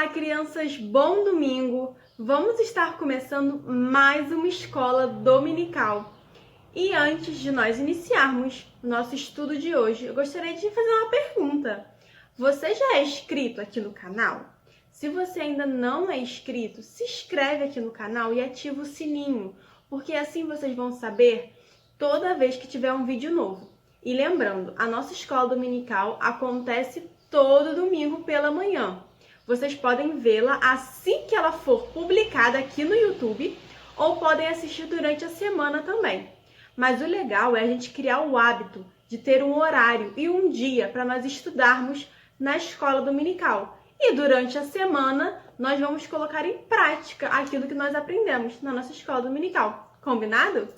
Olá, crianças, bom domingo! Vamos estar começando mais uma escola dominical. E antes de nós iniciarmos o nosso estudo de hoje, eu gostaria de fazer uma pergunta. Você já é inscrito aqui no canal? Se você ainda não é inscrito, se inscreve aqui no canal e ativa o sininho, porque assim vocês vão saber toda vez que tiver um vídeo novo. E lembrando, a nossa escola dominical acontece todo domingo pela manhã. Vocês podem vê-la assim que ela for publicada aqui no YouTube ou podem assistir durante a semana também. Mas o legal é a gente criar o hábito de ter um horário e um dia para nós estudarmos na escola dominical. E durante a semana nós vamos colocar em prática aquilo que nós aprendemos na nossa escola dominical. Combinado?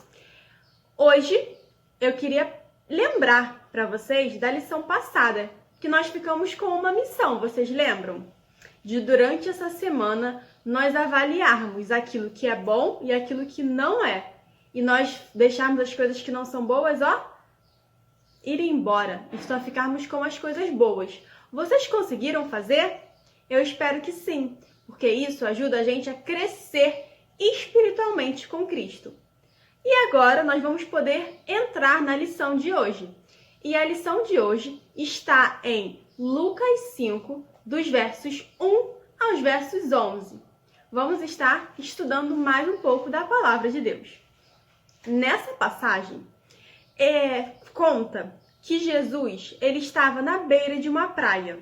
Hoje eu queria lembrar para vocês da lição passada, que nós ficamos com uma missão, vocês lembram? De durante essa semana nós avaliarmos aquilo que é bom e aquilo que não é. E nós deixarmos as coisas que não são boas, ir embora e só ficarmos com as coisas boas. Vocês conseguiram fazer? Eu espero que sim, porque isso ajuda a gente a crescer espiritualmente com Cristo. E agora nós vamos poder entrar na lição de hoje. E a lição de hoje está em Lucas 5, dos versos 1 aos versos 11. Vamos estar estudando mais um pouco da palavra de Deus. Nessa passagem, conta que Jesus ele estava na beira de uma praia.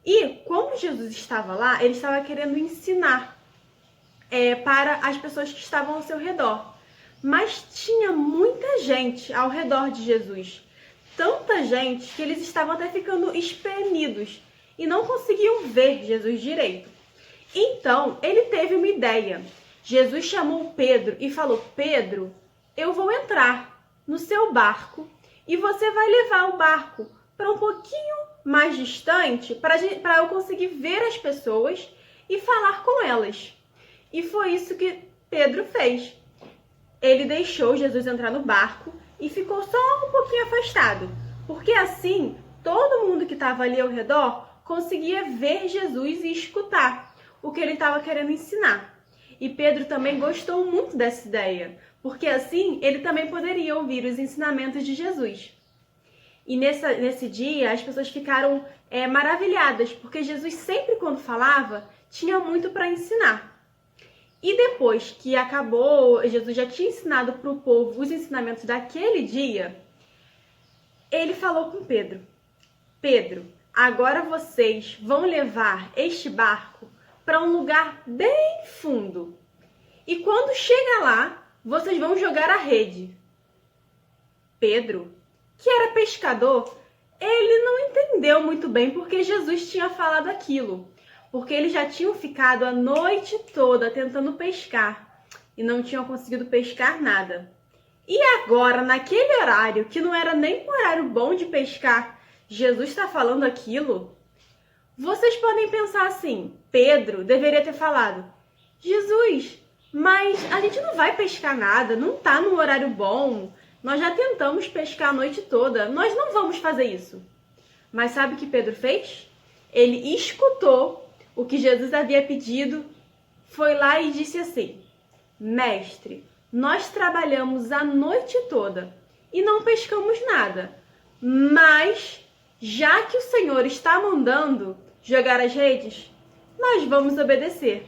E como Jesus estava lá, ele estava querendo ensinar para as pessoas que estavam ao seu redor. Mas tinha muita gente ao redor de Jesus. Tanta gente que eles estavam até ficando espremidos e não conseguiam ver Jesus direito. Então, ele teve uma ideia. Jesus chamou Pedro e falou: Pedro, eu vou entrar no seu barco e você vai levar o barco para um pouquinho mais distante para eu conseguir ver as pessoas e falar com elas. E foi isso que Pedro fez. Ele deixou Jesus entrar no barco e ficou só um pouquinho afastado, porque assim todo mundo que estava ali ao redor conseguia ver Jesus e escutar o que ele estava querendo ensinar. E Pedro também gostou muito dessa ideia, porque assim ele também poderia ouvir os ensinamentos de Jesus. E nesse dia as pessoas ficaram maravilhadas, porque Jesus sempre quando falava tinha muito para ensinar. E depois que acabou, Jesus já tinha ensinado para o povo os ensinamentos daquele dia, ele falou com Pedro: Pedro, agora vocês vão levar este barco para um lugar bem fundo. E quando chega lá, vocês vão jogar a rede. Pedro, que era pescador, ele não entendeu muito bem porque Jesus tinha falado aquilo. Porque eles já tinham ficado a noite toda tentando pescar e não tinham conseguido pescar nada. E agora, naquele horário, que não era nem um horário bom de pescar, Jesus está falando aquilo? Vocês podem pensar assim: Pedro deveria ter falado: Jesus, mas a gente não vai pescar nada, não está no horário bom, nós já tentamos pescar a noite toda, nós não vamos fazer isso. Mas sabe o que Pedro fez? Ele escutou o que Jesus havia pedido, foi lá e disse assim: Mestre, nós trabalhamos a noite toda e não pescamos nada, mas já que o Senhor está mandando jogar as redes, nós vamos obedecer.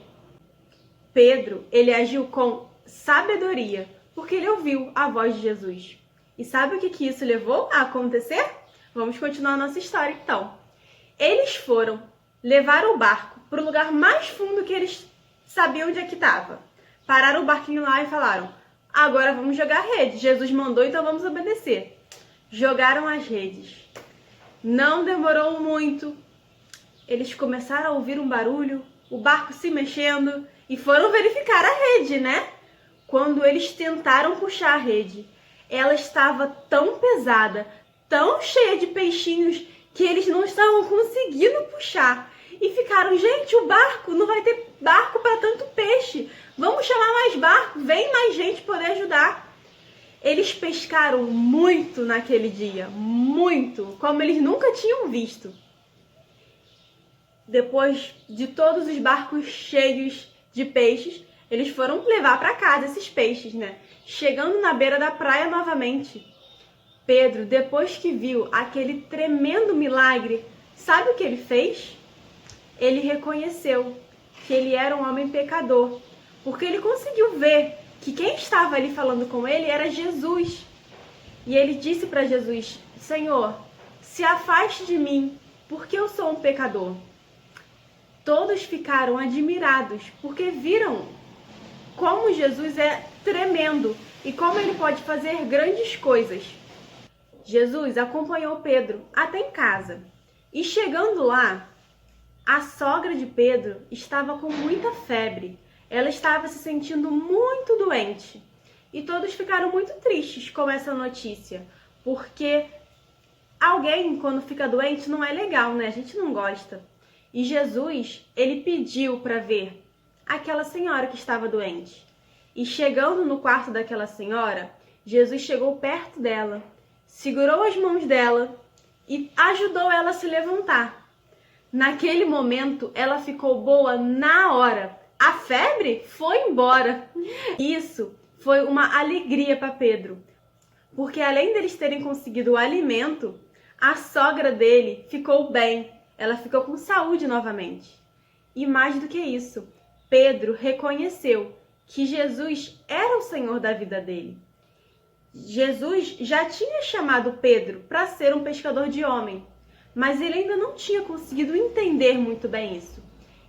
Pedro, ele agiu com sabedoria, porque ele ouviu a voz de Jesus. E sabe o que isso levou a acontecer? Vamos continuar a nossa história então. Eles levaram o barco para o lugar mais fundo que eles sabiam onde é que estava. Pararam o barquinho lá e falaram: agora vamos jogar a rede. Jesus mandou, então vamos obedecer. Jogaram as redes. Não demorou muito. Eles começaram a ouvir um barulho, o barco se mexendo e foram verificar a rede, né? Quando eles tentaram puxar a rede, ela estava tão pesada, tão cheia de peixinhos, que eles não estavam conseguindo puxar. E ficaram: gente, o barco, não vai ter barco para tanto peixe. Vamos chamar mais barco, vem mais gente poder ajudar. Eles pescaram muito naquele dia, muito, como eles nunca tinham visto. depois de todos os barcos cheios de peixes, eles foram levar para casa esses peixes, né? Chegando na beira da praia novamente, Pedro, depois que viu aquele tremendo milagre, sabe o que ele fez? Ele reconheceu que ele era um homem pecador, porque ele conseguiu ver que quem estava ali falando com ele era Jesus. E ele disse para Jesus: Senhor, se afaste de mim, porque eu sou um pecador. Todos ficaram admirados, porque viram como Jesus é tremendo e como ele pode fazer grandes coisas. Jesus acompanhou Pedro até em casa. E chegando lá, a sogra de Pedro estava com muita febre. Ela estava se sentindo muito doente. E todos ficaram muito tristes com essa notícia, porque alguém, quando fica doente, não é legal, né? A gente não gosta. E Jesus, ele pediu para ver aquela senhora que estava doente. E chegando no quarto daquela senhora, Jesus chegou perto dela, segurou as mãos dela e ajudou ela a se levantar. Naquele momento, ela ficou boa na hora. A febre foi embora. Isso foi uma alegria para Pedro, porque além deles terem conseguido o alimento, a sogra dele ficou bem. Ela ficou com saúde novamente. E mais do que isso, Pedro reconheceu que Jesus era o Senhor da vida dele. Jesus já tinha chamado Pedro para ser um pescador de homem, mas ele ainda não tinha conseguido entender muito bem isso.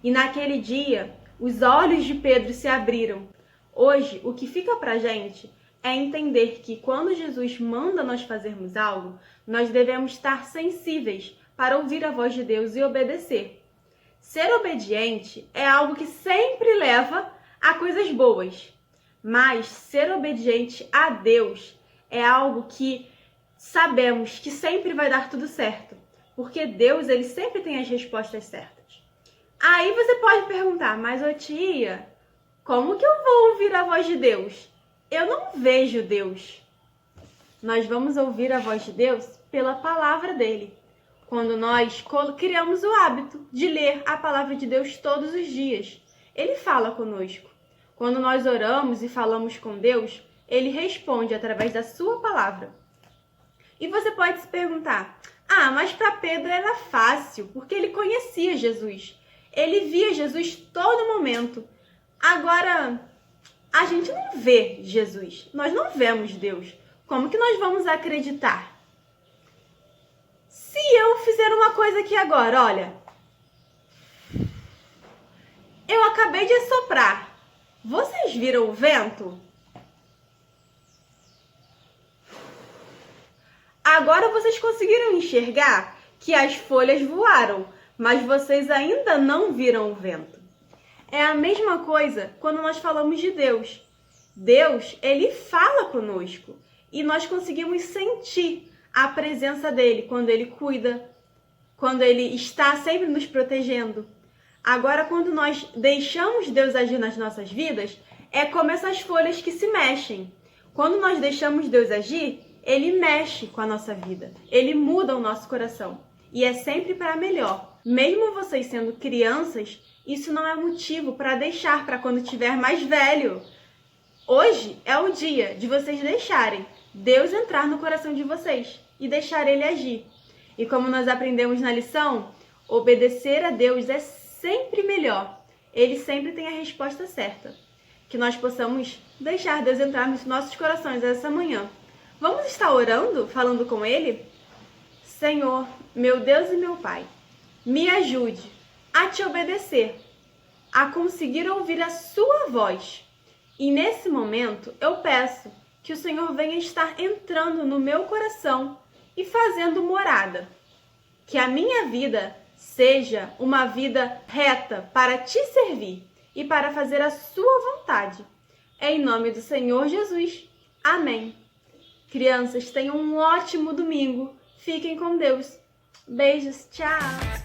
E naquele dia, os olhos de Pedro se abriram. Hoje, o que fica para a gente é entender que quando Jesus manda nós fazermos algo, nós devemos estar sensíveis para ouvir a voz de Deus e obedecer. Ser obediente é algo que sempre leva a coisas boas, mas ser obediente a Deus é algo que sabemos que sempre vai dar tudo certo, porque Deus, ele sempre tem as respostas certas. Aí você pode perguntar, mas ô tia, como que eu vou ouvir a voz de Deus? Eu não vejo Deus. Nós vamos ouvir a voz de Deus pela palavra dele. Quando nós criamos o hábito de ler a palavra de Deus todos os dias, ele fala conosco. Quando nós oramos e falamos com Deus, ele responde através da sua palavra. E você pode se perguntar, mas para Pedro era fácil, porque ele conhecia Jesus. Ele via Jesus todo momento. Agora, a gente não vê Jesus, nós não vemos Deus. Como que nós vamos acreditar? Se eu fizer uma coisa aqui agora, olha, eu acabei de soprar. Vocês viram o vento? Agora vocês conseguiram enxergar que as folhas voaram, mas vocês ainda não viram o vento. É a mesma coisa quando nós falamos de Deus. Deus, ele fala conosco e nós conseguimos sentir a presença dele quando ele cuida, quando ele está sempre nos protegendo. Agora, quando nós deixamos Deus agir nas nossas vidas, é como essas folhas que se mexem. Quando nós deixamos Deus agir, ele mexe com a nossa vida, ele muda o nosso coração e é sempre para melhor. Mesmo vocês sendo crianças, isso não é motivo para deixar para quando tiver mais velho. Hoje é o dia de vocês deixarem Deus entrar no coração de vocês e deixar ele agir. E como nós aprendemos na lição, obedecer a Deus é sempre melhor. Ele sempre tem a resposta certa. Que nós possamos deixar Deus entrar nos nossos corações essa manhã. Vamos estar orando, falando com ele? Senhor, meu Deus e meu Pai, me ajude a te obedecer, a conseguir ouvir a sua voz. E nesse momento eu peço que o Senhor venha estar entrando no meu coração e fazendo morada. Que a minha vida seja uma vida reta para te servir e para fazer a sua vontade. Em nome do Senhor Jesus. Amém. Crianças, tenham um ótimo domingo. Fiquem com Deus. Beijos, tchau!